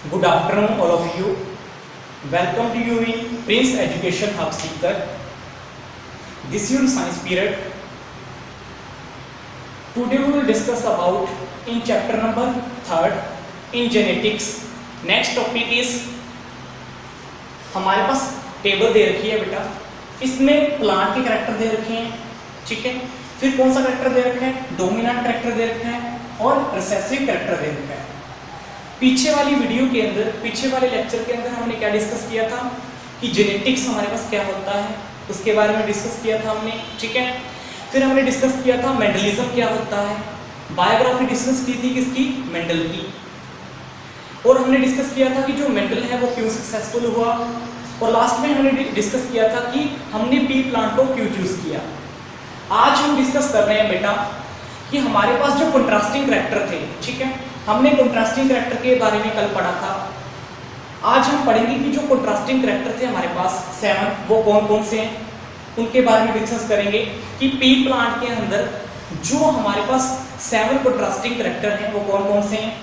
Good afternoon, all of you. Welcome to you in Prince Education Hub Seeker. This is your science period. Today we will discuss about in chapter number 3rd in genetics. Next topic is हमारे पास table दे रखी है बेटा, इसमें plant के character दे रखे हैं, ठीक है। फिर कौन सा करैक्टर दे रखा है? डोमिनेंट करैक्टर दे रखा है और रिसेसिव करैक्टर दे रखा है। पीछे वाली वीडियो के अंदर, पीछे वाले लेक्चर के अंदर हमने क्या डिस्कस किया था कि जेनेटिक्स हमारे पास क्या होता है, उसके बारे में डिस्कस किया था हमने, ठीक है। फिर हमने डिस्कस किया था मेंडलिज्म क्या होता है, बायोग्राफी डिस्कस की थी किसकी? मेंडल की। और हमने डिस्कस किया था कि जो मेंडल है वो क्यों सक्सेसफुल हुआ, और लास्ट में हमने डिस्कस किया था कि हमने पी प्लांट को क्यों चूज किया। आज हम डिस्कस कर रहे हैं बेटा कि हमारे पास जो कंट्रास्टिंग करैक्टर थे, ठीक है, हमने कंट्रास्टिंग करैक्टर के बारे में कल पढ़ा था। आज हम पढ़ेंगे कि जो कंट्रास्टिंग करैक्टर थे हमारे पास 7, वो कौन कौन से हैं, उनके बारे में डिस्कस करेंगे कि पी प्लांट के अंदर जो हमारे पास 7 कंट्रास्टिंग करैक्टर हैं वो कौन कौन से हैं।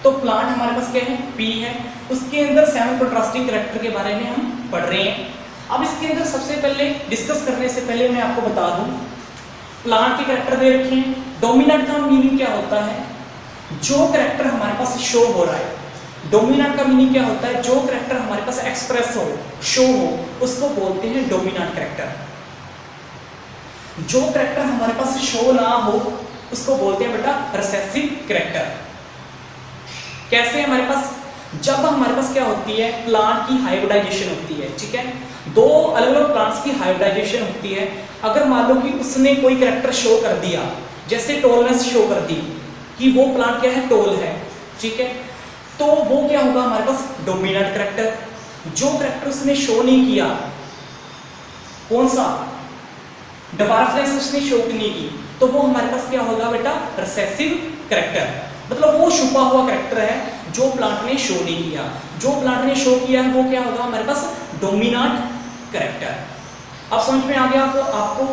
तो प्लांट हमारे पास क्या है? पी है, उसके अंदर 7 कंट्रास्टिंग करैक्टर के बारे में हम पढ़ रहे हैं। अब इसके अंदर सबसे पहले डिस्कस करने से पहले मैं आपको बता दूं, प्लांट के करैक्टर दे रखे हैं। डोमिनेंट का मीनिंग क्या होता है? जो करैक्टर हमारे पास शो हो रहा है। डोमिनेंट का मीनिंग क्या होता है? जो करैक्टर हमारे पास एक्सप्रेस हो, शो हो, उसको बोलते हैं डोमिनेंट करैक्टर। जो करैक्टर हमारे पास शो ना हो उसको बोलते हैं बेटा रिसेसिव करैक्टर। कैसे? हमारे पास जब हमारे पास क्या होती है, प्लांट की हाइब्रिडाइजेशन होती है, ठीक है, दो अलग अलग प्लांट्स की हाइब्रिडाइजेशन होती है। अगर मान लो कि उसने कोई करैक्टर शो कर दिया, जैसे टॉलनेस शो कर दी कि वो प्लांट क्या है? टॉल है, ठीक है, तो वो क्या होगा हमारे पास? Dominant character. जो करैक्टर उसने शो नहीं किया, कौन सा? डिवार्फनेस उसने शो नहीं की, तो वो हमारे पास क्या होगा बेटा? Recessive character. मतलब वो छुपा हुआ करैक्टर है जो प्लांट ने शो नहीं किया। जो प्लांट ने शो किया है वो क्या होगा हमारे पास? Dominant character. अब समझ में आ गया आपको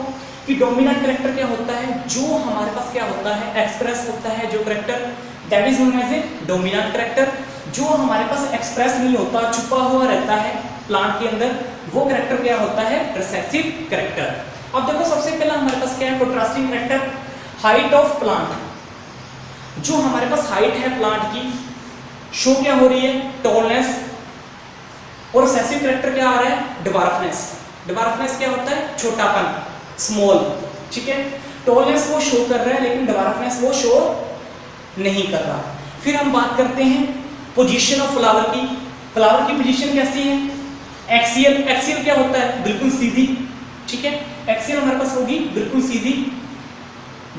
कि डोमिनेंट करैक्टर क्या होता है? जो हमारे पास क्या होता है? एक्सप्रेस होता है जो character, that is known as a dominant character. जो हमारे पास एक्सप्रेस नहीं होता, छुपा हुआ रहता है प्लांट के अंदर, वो करैक्टर क्या होता है? Recessive character. अब देखो सबसे पहला हमारे पास क्या है? Contrasting character, height of plant. जो हमारे पास हाइट है प्लांट की, शो क्या हो रही है? टॉलनेस। और रिसेसिव करैक्टर क्या आ रहा है? डिवार्फनेस। डिवार्फनेस क्या होता है? छोटापन, स्मॉल, ठीक है। टॉलनेस वो शो कर रहा है लेकिन डिवार्फनेस वो शो नहीं कर रहा। फिर हम बात करते हैं पोजीशन ऑफ फ्लावर की। फ्लावर की पोजीशन कैसी है? एक्सियल। एक्सियल क्या होता है? बिल्कुल सीधी, ठीक है, एक्सियल हमारे पास होगी बिल्कुल सीधी।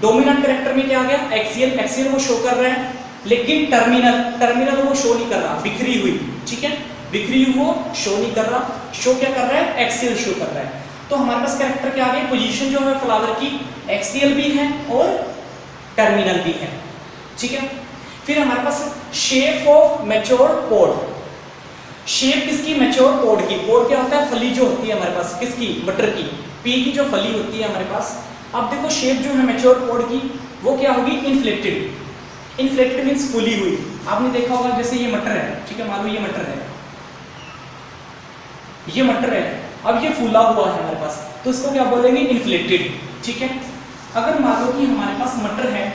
डोमिनेंट करैक्टर में क्या आ गया? एक्सियल। एक्सियल वो शो कर रहा है, लेकिन टर्मिनल, टर्मिनल वो शो नहीं कर रहा, बिखरी हुई, ठीक है, बिखरी हुई वो शो नहीं कर रहा। शो क्या कर रहा है? एक्सियल शो कर रहा है। तो हमारे पास कैरेक्टर क्या आ गया? पोजीशन जो है फ्लावर की एक्सियल भी है और टर्मिनल भी है, ठीक है। फिर हमारे पास shape of mature pod. Shape किसकी? मैच्योर पॉड की। पॉड क्या होता है? फली जो होती है हमारे पास, किसकी? मटर की, पी की जो फली होती है हमारे पास। अब देखो शेप जो है मैच्योर पॉड की वो क्या होगी? इन्फ्लेक्टेड। इन्फ्लेक्टेड मींस फूली हुई। आपने देखा होगा जैसे ये मटर है, ठीक है, मान लो ये मटर है, ये मटर है, अब ये फूला हुआ है हमारे पास, तो इसको क्या बोलेंगे? इन्फ्लेक्टेड, ठीक है। अगर मान लो कि हमारे पास मटर है,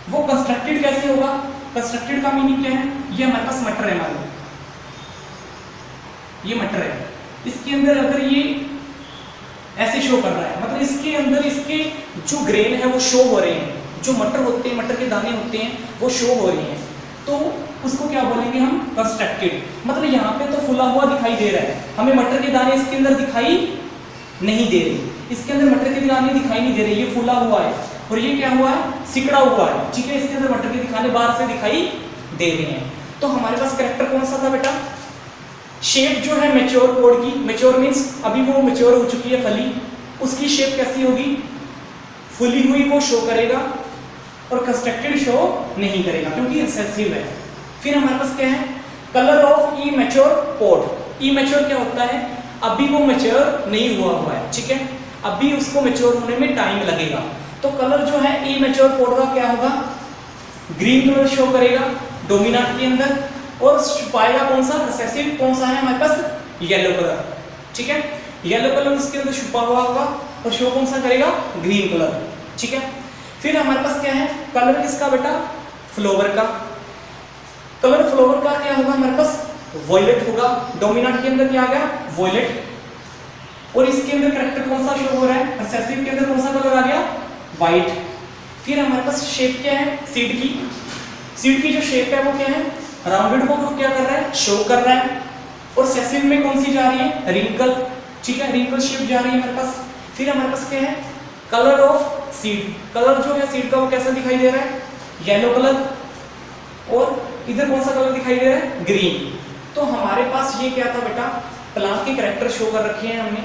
वो कंस्ट्रक्टेड कैसे होगा? कंस्ट्रक्टेड का मीनिंग क्या है? ये हमारे पास मटर है, मान लो ये मटर है, इसके अंदर अगर ये ऐसे शो कर रहा है, मतलब इसके अंदर इसके जो ग्रेन है वो शो हो रहे हैं, जो मटर होते हैं, मटर के दाने होते हैं वो शो हो रहे हैं, तो उसको क्या बोलेंगे हम? कंस्ट्रक्टेड। मतलब यहाँ पे तो फुला हुआ दिखाई दे रहा है, हमें मटर के दाने इसके अंदर दिखाई नहीं दे रहे, इसके अंदर मटर के दाने दिखाई नहीं दे रहे, ये फूला हुआ है, और ये क्या हुआ है? सिकड़ा हुआ है, ठीक है, इसके अंदर मटर के दिखाने बाहर से दिखाई दे रहे हैं। तो हमारे पास कैरेक्टर कौन सा था बेटा? शेप जो है मैच्योर पॉड की, मैच्योर मीन्स अभी वो मैच्योर हो चुकी है फली, उसकी शेप कैसी होगी? फुली हुई वो शो करेगा, और कंस्ट्रक्टेड शो नहीं करेगा क्योंकि रिसेसिव है। फिर हमारे पास क्या है? Colour of E mature pod. E mature क्या होता है? अभी वो मैच्योर नहीं हुआ है, ठीक है, अभी उसको मैच्योर होने में टाइम लगेगा। तो कलर जो है ई मैच्योर पॉड का क्या होगा? ग्रीन कलर शो करेगा। डोमिनेंट के अंदर, और छुपाएगा कौन सा, रिसेसिव कौन सा है हमारे पास, येलो कलर, ठीक है, येलो कलर उसके अंदर छुपा हुआ होगा, और शो कौन सा करेगा, ग्रीन कलर, ठीक है। फिर हमारे पास क्या है, कलर किसका बेटा, फ्लावर का, कलर फ्लावर का क्या होगा हमारे पास, वॉयलेट होगा, डोमिनेंट के अंदर क्या आ गया, वॉयलेट, और इसके अंदर कैरेक्टर कौन सा शो हो रहा है, रिसेसिव के अंदर कौन सा कलर आ गया, व्हाइट। फिर हमारे पास शेप क्या है, सीड की, सीड की जो शेप है वो क्या है, राउंडेड को क्या कर रहा है, शो कर रहा है, और रिसेसिव में कौन सी जा रही है, रिंकल, ठीक है, रिंकल शेप जा रही है हमारे पास। फिर हमारे पास क्या है, कलर ऑफ सीड, कलर जो है सीड का वो कैसा दिखाई दे रहा है, येलो कलर, और इधर कौन सा कलर दिखाई दे रहा है, ग्रीन। तो हमारे पास ये क्या था बेटा, प्लांट के कैरेक्टर शो कर रखे हैं हमने,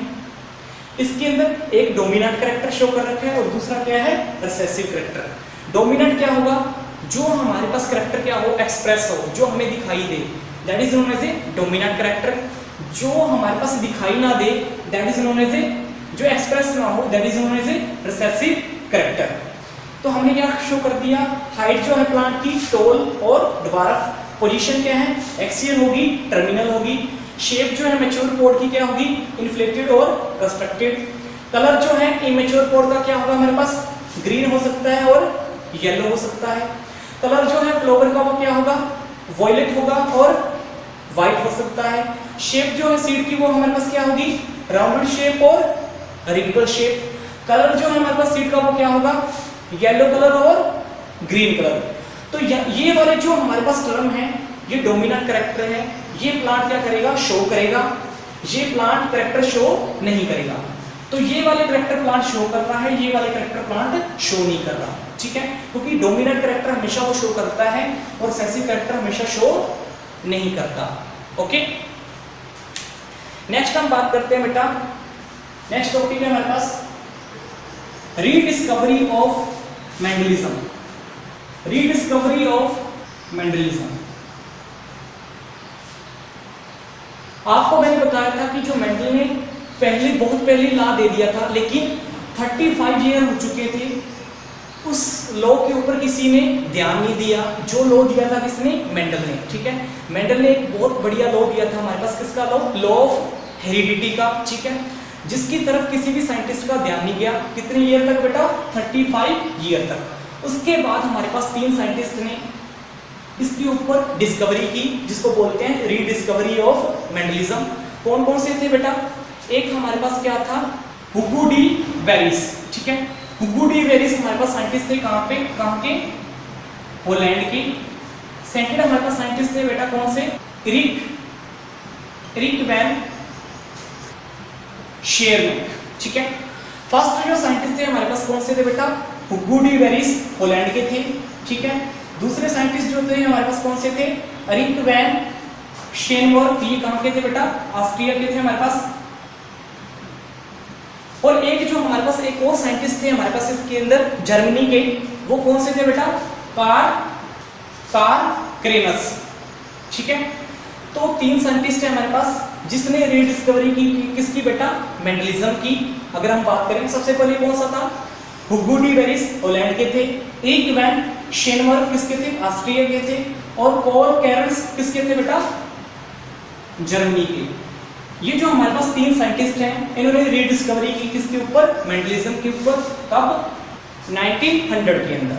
इसके अंदर एक डोमिनेंट कैरेक्टर शो कर रखा है और दूसरा क्या है, रिसेसिव कैरेक्टर। डोमिनेंट क्या होगा, जो हमारे पास कैरेक्टर क्या हो, एक्सप्रेस हो, जो हमें दिखाई दे, that is known as a dominant character. जो हमारे पास दिखाई ना दे, that is known as a, जो एक्सप्रेस ना हो, that is known as a recessive character. तो हमने क्या शो कर दिया, हाइट जो है प्लांट की, टॉल और ड्वार्फ, पोजीशन क्या है, एक्सियल होगी, टर्मिनल होगी, शेप जो है मैच्योर पोड की क्या होगी, इन्फ्लेक्टेड और कंस्ट्रक्टेड। कलर जो है इमेच्योर पोड का क्या होगा हमारे पास, ग्रीन हो सकता है और येलो हो सकता है। कलर जो है फ्लावर का वो क्या होगा, वॉयलेट होगा और व्हाइट हो सकता है। शेप जो है सीड की वो हमारे पास क्या होगी, राउंडेड शेप और रिंकल शेप। कलर जो है हमारे पास सीड का वो क्या होगा, येलो कलर और ग्रीन कलर। तो ये वाले जो हमारे पास टर्म है, ये डोमिनेंट कैरेक्टर है, ये प्लांट क्या करेगा, शो करेगा, ये प्लांट कैरेक्टर शो नहीं करेगा। तो ये वाले कैरेक्टर प्लांट शो कर रहा है, ये वाले कैरेक्टर प्लांट शो नहीं कर रहा, ठीक है, क्योंकि डोमिनेंट कैरेक्टर हमेशा वो शो करता है और रिसेसिव कैरेक्टर हमेशा शो नहीं करता। ओके, नेक्स्ट हम बात करते हैं बेटा, नेक्स्ट टॉपिक है हमारे पास rediscovery of Mendelism. Rediscovery of Mendelism, आपको मैंने बताया था कि जो मेंडल ने बहुत पहले लॉ दे दिया था, लेकिन 35 ईयर हो चुके थे, उस लॉ के ऊपर किसी ने ध्यान नहीं दिया। जो लॉ दिया था किसने, मेंडल ने, ठीक है। मेंडल ने एक बहुत बढ़िया लॉ दिया था हमारे पास, किसका लॉ, लॉ ऑफ हेरिडिटी का, ठीक है, जिसकी तरफ किसी भी साइंटिस्ट का ध्यान नहीं गया। कितने ईयर तक बेटा, 35 ईयर तक। उसके बाद हमारे पास 3 साइंटिस्ट ने इसके ऊपर डिस्कवरी की, जिसको बोलते हैं रीडिस्कवरी ऑफ मेंडलिज्म। कौन कौन से थे बेटा, एक हमारे पास क्या था, हुगो डी वेरिस, ठीक है। हुगो डी वेरिस हमारे पास साइंटिस्ट थे, कहाँ के, हॉलैंड के। सेकंड हमारे पास साइंटिस्ट थे बेटा कौन से, इरिक वैन शेयरमैन, ठीक है। फर्स्ट जो साइंटिस्ट थे हमारे पास कौन से थे बेटा, हुगो डी वेरिस हॉलैंड के थे, ठीक है। दूसरे साइंटिस्ट जो थे हमारे पास कौन से थे, इरिक वैन शेयरमैन, ये कहाँ के थे बेटा, ऑस्ट्रिया के थे हमारे पास। और एक जो हमारे पास एक और साइंटिस्ट थे हमारे पास इसके अंदर, जर्मनी के, वो कौन से थे बेटा, कार्ल क्रेनस, ठीक है। तो 3 साइंटिस्ट है हमारे पास जिसने रीडिस्कवरी की, किसकी बेटा, मेंडलिज्म की। अगर हम बात करें सबसे पहले कौन सा था, हुगो डी वेरिस हॉलैंड के थे, इरिक वैन शेयरमैन किसके थे, ऑस्ट्रिया के थे, और कार्ल कैरल्स किसके थे बेटा, जर्मनी के। ये जो हमारे पास 3 साइंटिस्ट हैं, इन्होंने रीडिस्कवरी की किसके ऊपर, मेंडलिज्म के ऊपर, कब, 1900 के अंदर।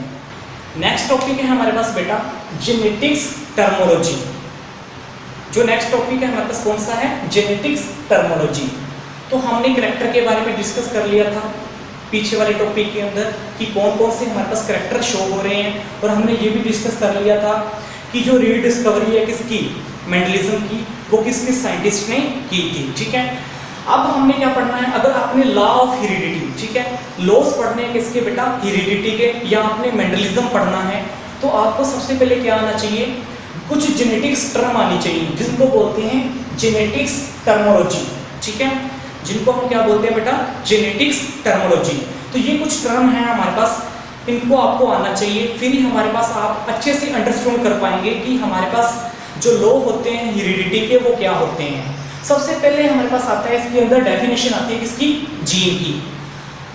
नेक्स्ट टॉपिक है हमारे पास बेटा जेनेटिक्स टर्मोलॉजी। जो नेक्स्ट टॉपिक है हमारे पास कौन सा है, जेनेटिक्स टर्मोलॉजी। तो हमने कैरेक्टर के बारे में डिस्कस कर लिया था पीछे वाले टॉपिक के अंदर कि कौन कौन से हमारे पास कैरेक्टर शो हो रहे हैं, और हमने ये भी डिस्कस कर लिया था कि जो रीडिस्कवरी है किसकी, मेंडलिज्म की, वो किस किस साइंटिस्ट ने की थी, ठीक है। अब हमने क्या पढ़ना है, अगर आपने लॉ ऑफ हेरिडिटी, ठीक है, लॉज पढ़ने हैं किसके बेटा, हेरिडिटी के, या आपने मेंडलिज्म पढ़ना है, तो आपको सबसे पहले क्या आना चाहिए, कुछ जेनेटिक्स टर्म आनी चाहिए, जिनको बोलते हैं जेनेटिक्स टर्मोलॉजी, ठीक है, जिनको हम क्या बोलते हैं बेटा, जेनेटिक्स टर्मोलॉजी। तो ये कुछ टर्म है हमारे पास, इनको आपको आना चाहिए, फिर ही हमारे पास आप अच्छे से अंडरस्टैंड कर पाएंगे कि हमारे पास जो लॉ होते हैं हेरिडिटी के वो क्या होते हैं। सबसे पहले हमारे पास आता है, इसके अंदर डेफिनेशन आती है किसकी, जीन की।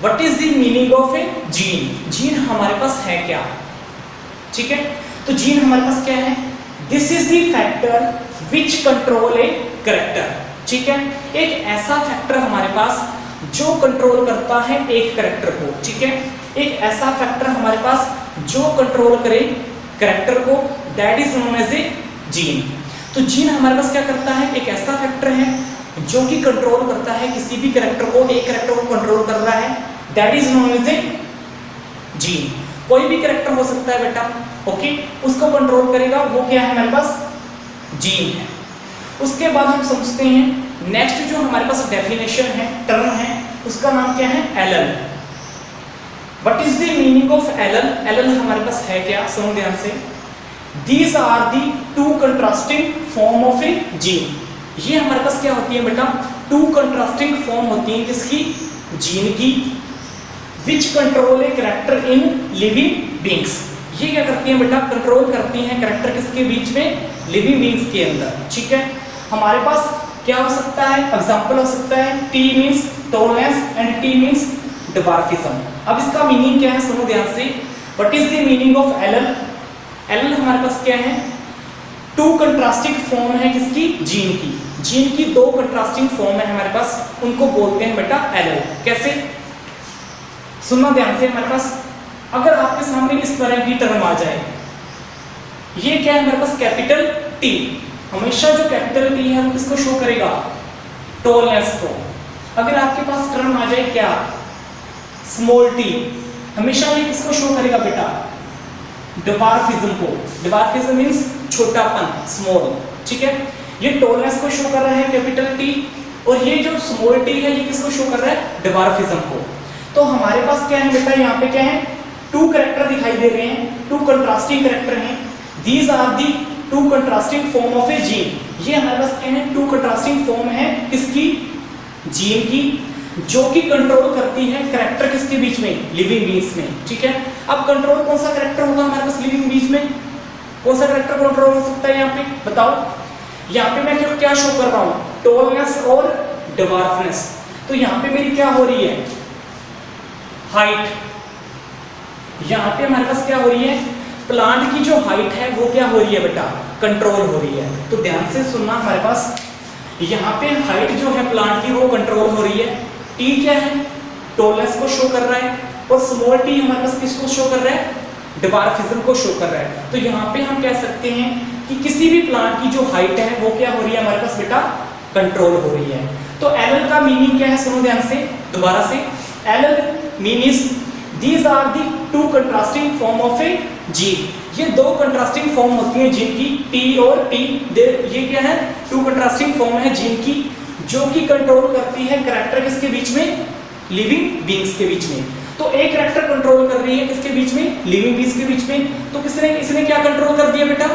What is the meaning of a gene, gene हमारे पास है क्या, ठीक है। तो जीन हमारे पास क्या है, this is the factor which control a character. ठीक है, एक ऐसा फैक्टर हमारे पास जो कंट्रोल करता है एक कैरेक्टर को। ठीक है, एक ऐसा फैक्टर हमारे पास जो कंट्रोल करे कैरेक्टर को, that is known as a gene. तो जीन हमारे पास क्या करता है, एक ऐसा फैक्टर है जो कि कंट्रोल करता है किसी भी कैरेक्टर को, एक कैरेक्टर को कंट्रोल कर रहा है, that is known as a gene. कोई भी कैरेक्टर हो सकता है बेटा, ओके, उसको कंट्रोल करेगा, वो क्या है हमारे पास, जीन है। उसके बाद हम समझते हैं नेक्स्ट जो हमारे पास डेफिनेशन है, टर्म है, उसका नाम क्या है, allele. What is the meaning of LL? LL हमारे पास है क्या, सुनो ध्यान से। These are the two contrasting form of a gene. ये हमारे पास क्या होती है बेटा, टू कंट्रास्टिंग फॉर्म होती है किसकी, जीन की, which control a character in living beings. ये क्या करती हैं बेटा, कंट्रोल करती हैं कैरेक्टर किसके बीच में, लिविंग बींग्स के अंदर। ठीक है, हमारे पास क्या हो सकता है, एग्जांपल हो सकता है T means tallness and T means dwarfism. अब इसका मीनिंग क्या है, सुनो ध्यान से। What is the meaning of LL? LL हमारे पास क्या है, टू कंट्रास्टिंग फॉर्म है किसकी, जीन की। जीन की दो कंट्रास्टिंग फॉर्म है हमारे पास, उनको बोलते हैं बेटा एलएल। कैसे, सुनना ध्यान से। हमारे पास अगर आपके सामने इस तरह की टर्म आ जाए, ये क्या है हमारे पास, कैपिटल T। हमेशा जो कैपिटल T है वो किसको शो करेगा, टॉलनेस को। अगर आपके पास टर्म आ जाए क्या, स्मॉल t, हमेशा ये किसको शो करेगा बेटा, डिवार्फिज्म को। डिवार्फिज्म मींस छोटापन, स्मॉल। ठीक है, ये टॉलनेस को शो कर रहा है कैपिटल T, और ये जो स्मॉल t है ये किसको शो कर रहा है, डिवार्फिज्म को। तो हमारे पास क्या है बेटा, यहाँ पे क्या है, टू कैरेक्टर दिखाई दे रहे हैं, टू कंट्रास्टिंग कैरेक्टर हैं। These are the two contrasting form of a gene. ये हमारे पास क्या है, टू कंट्रास्टिंग फॉर्म है किसकी, जीन की, जो कि कंट्रोल करती है कैरेक्टर किसके बीच में, लिविंग बींग्स में। ठीक है, अब कंट्रोल कौन सा कैरेक्टर होगा हमारे पास लिविंग बींग्स में, कौन सा कैरेक्टर कंट्रोल हो सकता है यहाँ पे, बताओ। यहाँ पे मैं क्या शो कर रहा हूँ, टॉलनेस और डिवार्फनेस। तो यहाँ पे मेरी क्या हो रही है, हाइट। यहाँ पे हमारे पास क्या हो रही है, प्लांट की जो हाइट है वो क्या हो रही है बेटा, कंट्रोल हो रही है। तो ध्यान से सुनना, हमारे पास यहाँ पे हाइट जो है प्लांट की वो कंट्रोल हो रही है। T क्या है, टॉलनेस को शो कर रहा है, और स्मॉल t हमारे पास किसको शो कर रहा है, डिवार्फिज्म को शो कर रहा है। तो यहाँ पे हम कह सकते हैं कि किसी भी प्लांट की जो हाइट है वो क्या हो रही है हमारे पास बेटा, कंट्रोल हो रही है। तो एलएल का मीनिंग क्या है, सुनो ध्यान से दोबारा से। Allele meaning these are the two contrasting form of a gene. ये दो कंट्रास्टिंग फॉर्म होती हैं जीन की, T और T। ये क्या है, टू कंट्रास्टिंग फॉर्म है जीन की, जो कि कंट्रोल करती है कैरेक्टर किसके बीच में, लिविंग बींग्स के बीच में। तो एक कैरेक्टर कंट्रोल कर रही है किसके बीच में, लिविंग बींग्स के बीच में। तो इसने क्या कंट्रोल कर दिया बेटा,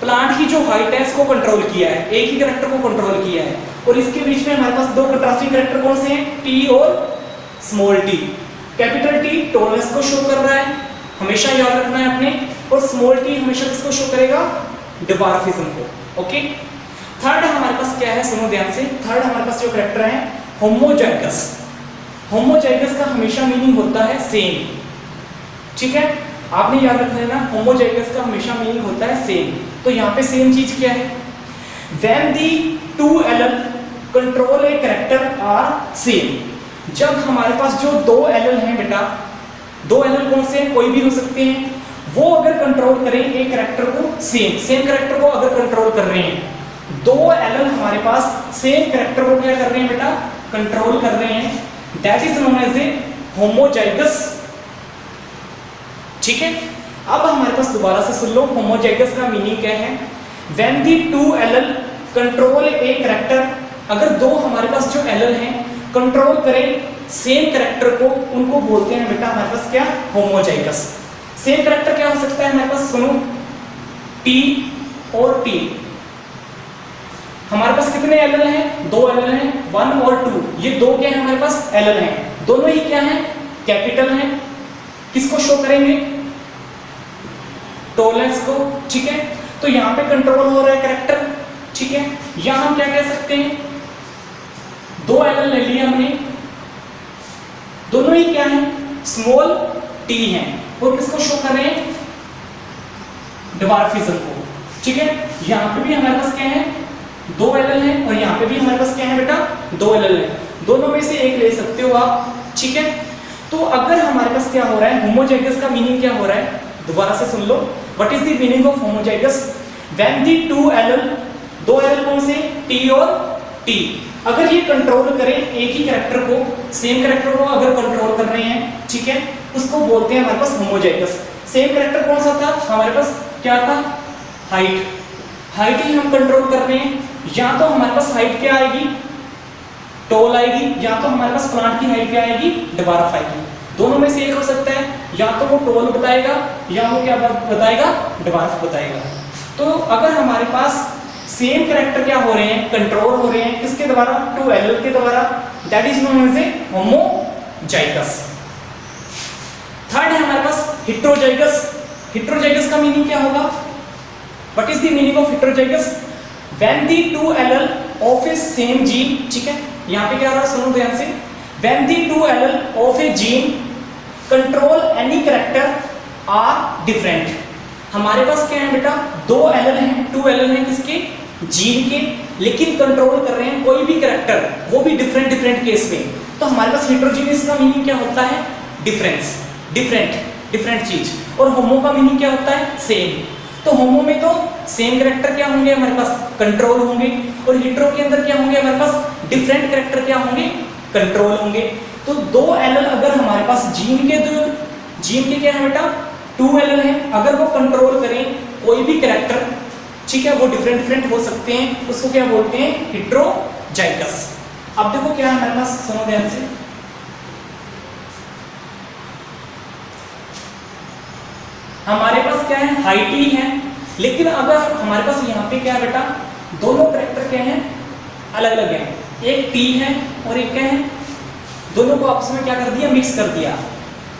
प्लांट की जो हाइट है इसको कंट्रोल किया है, एक ही कैरेक्टर को कंट्रोल किया है। और इसके बीच में हमारे पास दो कंट्रास्टिंग कैरेक्टर कौन से हैं, T और small t। Capital T tallness को शो कर रहा है, हमेशा याद रखना है अपने, और स्मॉल t हमेशा किसको शो करेगा, डिवार्फिज्म को। ओके, थर्ड हमारे पास क्या है, सुनो ध्यान से। थर्ड हमारे पास जो कैरेक्टर है, होमोजाइगस। होमोजाइगस का हमेशा मीनिंग होता है सेम। ठीक है, आपने याद रखना है ना, होमोजाइगस का हमेशा मीनिंग होता है सेम। तो यहाँ पे सेम चीज क्या है, when the two allele control a character are same. जब हमारे पास जो दो एलएल हैं बेटा, दो एलएल कौन से हैं, कोई भी हो सकते हैं, वो अगर कंट्रोल करें एक कैरेक्टर को, सेम कैरेक्टर को अगर कंट्रोल कर रहे हैं, दो एलएल हमारे पास सेम कैरेक्टर को क्या कर रहे हैं बेटा, कंट्रोल कर रहे हैं, that is known as a homozygous. ठीक है, अब हमारे पास दोबारा से सुन लो, होमोजाइगस का मीनिंग क्या है, when the two allele control a character. अगर दो हमारे पास जो एलएल हैं कंट्रोल करें सेम कैरेक्टर को, उनको बोलते हैं बेटा हमारे पास क्या, होमोजाइगस। सेम कैरेक्टर क्या हो सकता है हमारे पास, सुनो, T और T। हमारे पास कितने एलएल हैं, दो एलएल हैं, 1 और 2। ये दो क्या है हमारे पास, एलएल हैं, दोनों ही क्या हैं, कैपिटल हैं। किसको शो करेंगे, टॉलनेस को। ठीक है, तो यहाँ पे कंट्रोल हो रहा है कैरेक्टर। ठीक है, यहां हम क्या कह सकते हैं, दो एलएल ले लिया हमने, दोनों ही क्या है, स्मॉल t हैं, और किसको शो कर रहे हैं, डिवार्फिज्म को। ठीक है, यहाँ पे भी हमारे पास क्या है, 2 एल है, और यहाँ पे भी हमारे पास क्या है बेटा, 2 एल है। दोनों में से एक ले सकते हो आप, ठीक है। तो अगर हमारे पास क्या हो रहा है, होमोजाइगस का मीनिंग क्या हो रहा है, दोबारा से सुन लो। What is the meaning of homozygous? When the 2 L, 2 L कौन से, टी और टी, अगर ये कंट्रोल करें एक ही कैरेक्टर को, सेम कैरेक्टर को अगर कंट्रोल कर रहे हैं, ठीक है, उसको बोलते हैं हमारे पास होमोजाइगस। सेम कैरेक्टर कौन सा था हमारे पास, क्या था, हाइट। हाइट ही हम कंट्रोल कर रहे हैं, या तो हमारे पास हाइट क्या आएगी, टॉल आएगी, या तो हमारे पास प्लांट की हाइट क्या आएगी, ड्वार्फ आएगी। दोनों में से एक हो सकता है, या तो वो टॉल बताएगा या वो क्या बताएगा, ड्वार्फ बताएगा। तो अगर हमारे पास सेम कैरेक्टर क्या हो रहे हैं, कंट्रोल हो रहे हैं, किसके द्वारा, 2 एल के द्वारा, that is known as a homozygous. Third है हमारे पास हेटेरोजाइगस। हेटेरोजाइगस का मीनिंग क्या होगा, what is the meaning of heterozygous? When the 2 allele of a same gene, ठीक है, यहाँ पे क्या हो रहा है, सुनो ध्यान से, when the 2 allele of a gene control any character are different. हमारे पास क्या है बेटा, 2 एल हैं, 2 एल हैं किसके, जीन के, लेकिन कंट्रोल कर रहे हैं कोई भी कैरेक्टर, वो भी डिफरेंट डिफरेंट केस में। तो हमारे पास हेटेरोजीनियस का मीनिंग क्या होता है, डिफरेंस, डिफरेंट डिफरेंट चीज। और होमो का मीनिंग क्या होता है, सेम। तो होमो में तो सेम कैरेक्टर क्या होंगे हमारे पास, कंट्रोल होंगे, और हेटेरो के अंदर क्या होंगे हमारे पास, डिफरेंट कैरेक्टर क्या होंगे, कंट्रोल होंगे। तो 2 एल अगर हमारे पास जीन के क्या है बेटा, 2 एल है, अगर वो कंट्रोल करें कोई भी कैरेक्टर, ठीक है, वो डिफरेंट डिफरेंट हो सकते हैं, उसको क्या बोलते हैं, हेटेरोजाइगस। अब देखो क्या है हमारे पास, सुनो ध्यान से, हमारे पास क्या है, हाइट ही है, लेकिन अगर हमारे पास यहाँ पे क्या है बेटा, दोनों कैरेक्टर क्या है, अलग अलग है, एक टी है और एक क्या है, दोनों को आपस में क्या कर दिया, मिक्स कर दिया।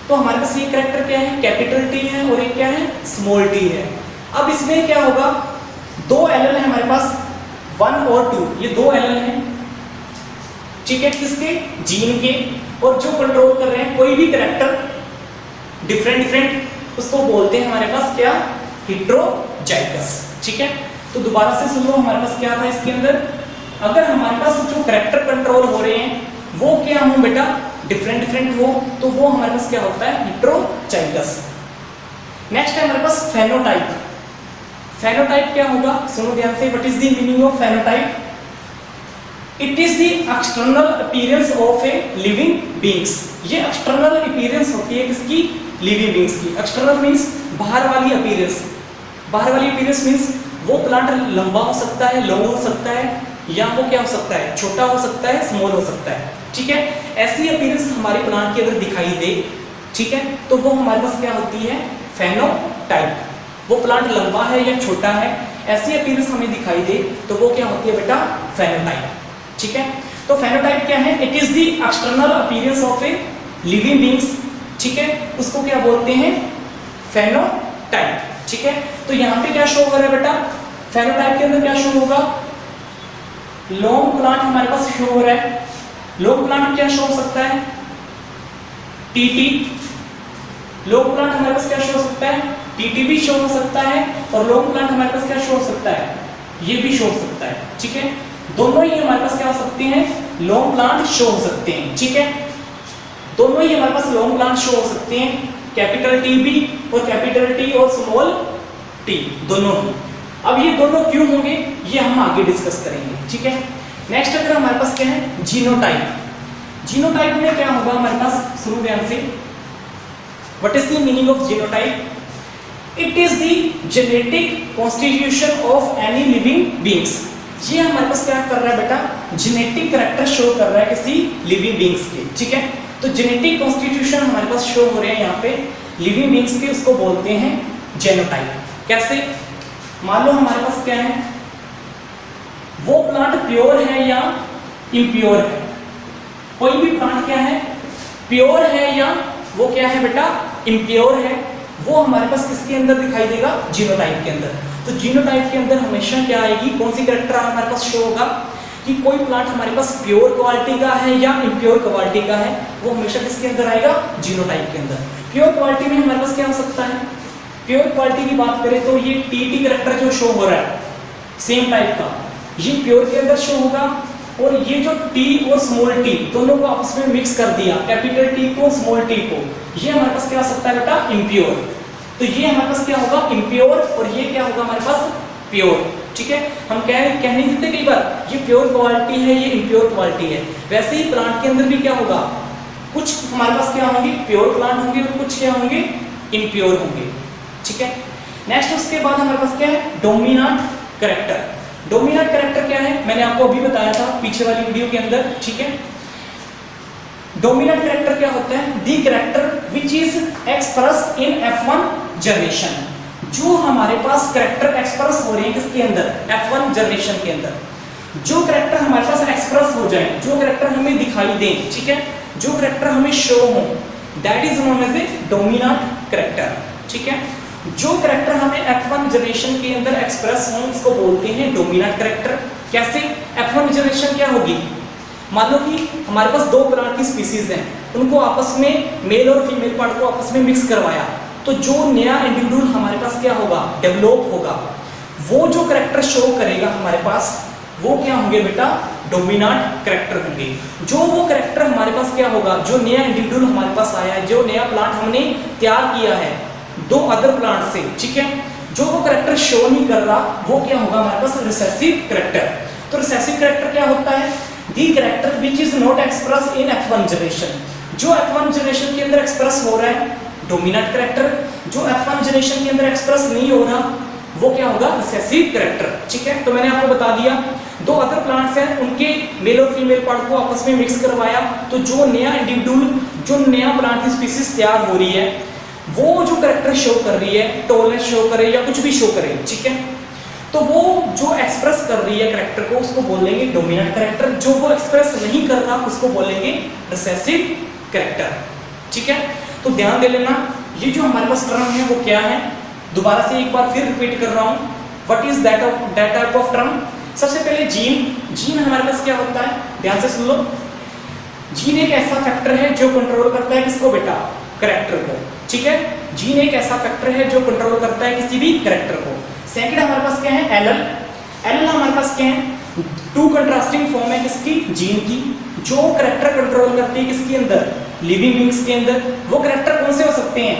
तो हमारे पास ये कैरेक्टर क्या है, कैपिटल टी है, और एक क्या है, स्मॉल टी है। अब इसमें क्या होगा, 2 एल है हमारे पास, 1 और 2, ये 2 एल हैं, ठीक है, किसके, जीन के, और जो कंट्रोल कर रहे हैं कोई भी कैरेक्टर डिफरेंट डिफरेंट, उसको बोलते हैं हमारे पास क्या, हेटेरोजाइगस, ठीक है। तो दोबारा से सुन लो, हमारे पास क्या था इसके अंदर, अगर हमारे पास जो कैरेक्टर कंट्रोल हो रहे हैं वो क्या हो बेटा, डिफरेंट डिफरेंट हो, तो वो हमारे पास क्या होता है, हेटेरोजाइगस। नेक्स्ट है हमारे पास फेनोटाइप। फेनोटाइप क्या होगा, सुनो ध्यान से, what is the meaning of phenotype? It is the external appearance of a living beings. ये एक्सटर्नल अपीयरेंस होती है किसकी, लिविंग बीइंग्स की। एक्सटर्नल मींस बाहर वाली अपीयरेंस, बाहर वाली अपीयरेंस मींस वो प्लांट लंबा हो सकता है, लॉन्ग हो सकता है, या वो क्या हो सकता है, छोटा हो सकता है, स्मॉल हो सकता है, ठीक है। ऐसी अपीयरेंस हमारे प्लांट की अगर दिखाई दे, ठीक है, तो वो हमारे पास क्या होती है, फेनोटाइप। वो प्लांट लंबा है या छोटा है, ऐसी अपीयरेंस हमें दिखाई दे तो वो क्या होती है बेटा, फेनोटाइप, ठीक है। तो फेनोटाइप क्या है, it is the external appearance of a living beings, ठीक है, उसको क्या बोलते हैं, फेनोटाइप, ठीक है। तो यहाँ पे क्या शो हो रहा है बेटा, फेनोटाइप के अंदर क्या शो होगा, लॉन्ग प्लांट हमारे पास शो हो रहा है। लॉन्ग प्लांट क्या शो हो सकता है, टीटी। लॉन्ग प्लांट हमारे पास क्या शो हो सकता है, टीटी भी शो हो सकता है, और लॉन्ग प्लांट हमारे पास क्या शो हो सकता है, ये भी शो हो सकता है, ठीक है। दोनों ही हमारे पास क्या हो सकते हैं, लॉन्ग प्लांट शो हो सकते हैं, ठीक है। दोनों ही हमारे पास लॉन्ग प्लांट शो हो सकते हैं, कैपिटल टी भी और कैपिटल टी और स्मॉल टी दोनों ही। अब ये दोनों क्यों होंगे ये हम आगे डिस्कस करेंगे, ठीक है। नेक्स्ट अगर हमारे पास क्या है, जीनोटाइप। जीनोटाइप में क्या होगा हमारे पास, सुनो ध्यान से, what is the meaning of genotype? It is the genetic constitution of any living beings. ये हमारे पास क्या कर रहा है बेटा, जेनेटिक कैरेक्टर शो कर रहा है किसी लिविंग बीइंग्स के, ठीक है। तो जेनेटिक कॉन्स्टिट्यूशन हमारे पास शो हो रहे हैं यहाँ पे लिविंग बीइंग्स के, उसको बोलते हैं जेनोटाइप। कैसे, मान लो हमारे पास क्या है, वो प्लांट प्योर है या इम्प्योर है। कोई भी प्लांट क्या है, प्योर है या वो क्या है बेटा, इम्प्योर है, वो हमारे पास किसके अंदर दिखाई देगा, जीनोटाइप के अंदर। तो जीनोटाइप के अंदर हमेशा क्या आएगी, कौन सी कैरेक्टर हमारे पास शो होगा कि कोई प्लांट हमारे पास प्योर क्वालिटी का है या इम्प्योर क्वालिटी का है, वो हमेशा किसके अंदर आएगा, जीनोटाइप के अंदर। प्योर क्वालिटी में हमारे पास क्या हो सकता है, प्योर क्वालिटी की बात करें तो ये टी कैरेक्टर जो शो हो रहा है सेम टाइप का, ये प्योर के अंदर शो होगा, और ये जो टी और स्मॉल टी दोनों को आपस में मिक्स कर दिया, कैपिटल टी को स्मॉल टी को, ये हमारे पास क्या हो सकता है बेटा, इम्प्योर। तो ये हमारे पास क्या होगा, इम्प्योर, और ये क्या होगा हमारे पास, प्योर। ठीक है, हम कह नहीं देते कई बार ये प्योर क्वालिटी है, ये इम्प्योर क्वालिटी है। वैसे ही प्लांट के अंदर भी क्या होगा, कुछ हमारे पास क्या होंगे, प्योर प्लांट होंगे और कुछ क्या होंगे, इम्प्योर होंगे। ठीक है, नेक्स्ट उसके बाद हमारे पास क्या है, डोमिनेंट कैरेक्टर। डोमिनेंट कैरेक्टर क्या है, मैंने आपको अभी बताया था पीछे वाली वीडियो के अंदर। ठीक है, डोमिनेंट कैरेक्टर क्या होता है, the character which is express in F1 generation. जो हमारे पास कैरेक्टर एक्सप्रेस हो रहे हैं किसके अंदर, F1 जनरेशन के अंदर, जो कैरेक्टर हमारे पास एक्सप्रेस हो जाए, जो कैरेक्टर हमें दिखाई दें, ठीक है, जो कैरेक्टर हमें शो हो, that is known as a dominant character. ठीक है, जो कैरेक्टर हमें F1 जनरेशन के अंदर एक्सप्रेस हो उसको बोलते हैं डोमिनेंट कैरेक्टर। कैसे, F1 जनरेशन क्या होगी, मान लो कि हमारे पास दो प्लांट की स्पीसीज हैं, उनको आपस में मेल और फीमेल पार्ट को आपस में मिक्स करवाया, तो जो नया इंडिविजुअल हमारे पास क्या होगा, डेवलप होगा, वो जो कैरेक्टर शो करेगा हमारे पास, वो क्या होंगे बेटा, डोमिनेंट कैरेक्टर होंगे। जो वो कैरेक्टर हमारे पास क्या होगा, जो नया इंडिविजुअल हमारे पास आया है, जो नया प्लांट हमने तैयार किया है दो अदर प्लांट से, ठीक है, जो वो कैरेक्टर शो नहीं कर रहा, वो क्या होगा हमारे पास, रिसेसिव कैरेक्टर। तो रिसेसिव कैरेक्टर क्या होता है, the character which is not express in F1 generation. जो F1 जनरेशन के अंदर एक्सप्रेस हो रहा है डोमिनेंट कैरेक्टर, जो F1 जनरेशन के अंदर एक्सप्रेस नहीं हो रहा, वो क्या होगा, रिसेसिव कैरेक्टर। ठीक है, तो मैंने आपको बता दिया दो अदर प्लांट्स हैं, उनके मेल और फीमेल पार्ट को आपस में मिक्स करवाया, तो जो नया इंडिविजुअल, जो नया प्लांट की स्पीसीज तैयार हो रही है, वो जो कैरेक्टर शो कर रही है, टॉलनेस शो करे या कुछ भी शो करे, ठीक है, तो वो जो एक्सप्रेस कर रही है कैरेक्टर को, उसको बोलेंगे डोमिनेंट कैरेक्टर। जो वो एक्सप्रेस नहीं कर रहा, उसको बोलेंगे रिसेसिव कैरेक्टर। ठीक है, तो ध्यान दे लेना, ये जो हमारे पास टर्म है वो क्या है, दोबारा से एक बार फिर रिपीट कर रहा हूँ, what is that type of term. सबसे पहले जीन हमारे पास क्या होता है, ध्यान से सुन लो। जीन एक ऐसा फैक्टर है जो कंट्रोल करता है किसको बेटा, कैरेक्टर को। ठीक है, जीन एक ऐसा फैक्टर है जो कंट्रोल करता है किसी भी कैरेक्टर को। सेकंड हमारे पास क्या है, एल हमारे पास क्या है, टू कंट्रास्टिंग फॉर्म है किसकी, जीन की, जो कैरेक्टर कंट्रोल करती है किसके अंदर, लिविंग बीइंग्स के अंदर। वो कैरेक्टर कौन से हो सकते हैं,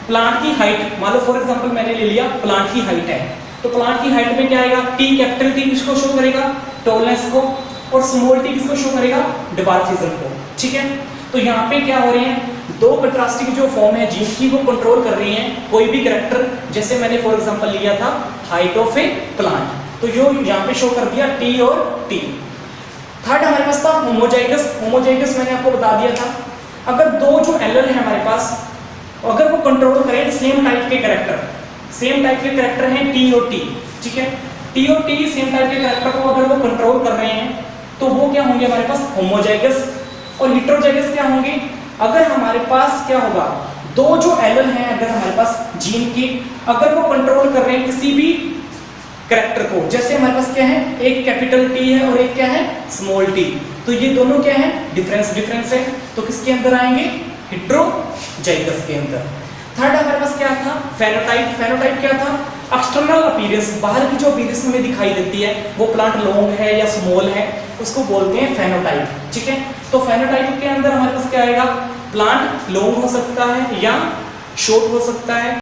प्लांट की हाइट, मान लो फॉर एग्जांपल मैंने ले लिया प्लांट की हाइट है, तो प्लांट की हाइट में क्या आएगा, टी, कैपिटल टी किसको शो करेगा, टॉलनेस को, और स्मॉल टी किसको शो करेगा, डिवार्फिज्म को। ठीक है, तो यहाँ पे क्या हो रहे हैं, दो कंट्रास्टिंग जो फॉर्म है जीन की, वो कंट्रोल कर रही हैं कोई भी कैरेक्टर। जैसे मैंने फॉर एग्जांपल लिया था हाइट ऑफ ए प्लांट, तो जो यहाँ पे शो कर दिया टी और टी। थर्ड हमारे पास था होमोजाइगस। होमोजाइगस मैंने आपको बता दिया था, अगर दो जो एलएल है हमारे पास, अगर वो कंट्रोल करें सेम टाइप के कैरेक्टर, सेम टाइप के कैरेक्टर हैं टी और टी, ठीक है, टी और टी सेम टाइप के कैरेक्टर को अगर वो कंट्रोल कर रहे हैं, तो वो क्या होंगे हमारे पास, होमोजाइगस। और हेटेरोजाइगस क्या होंगे, अगर हमारे पास क्या होगा, दो जो एलएल हैं अगर हमारे पास जीन की, अगर वो कंट्रोल कर रहे हैं किसी भी कैरेक्टर को, जैसे हमारे पास क्या है, एक कैपिटल टी है और एक क्या है, स्मॉल टी, तो ये दोनों क्या है, डिफरेंस है, तो किसके अंदर आएंगे, हेटेरोजाइगस के अंदर। थर्ड हमारे पास क्या था, फेनोटाइप। फेनोटाइप क्या था, एक्सटर्नल अपीयरेंस, बाहर की जो अपीयरेंस हमें दिखाई देती है, वो प्लांट लॉन्ग है या स्मॉल है, उसको बोलते हैं फेनोटाइप। ठीक है, तो फेनोटाइप के अंदर हमारे पास क्या आएगा, प्लांट लॉन्ग हो सकता है या शॉर्ट हो सकता है।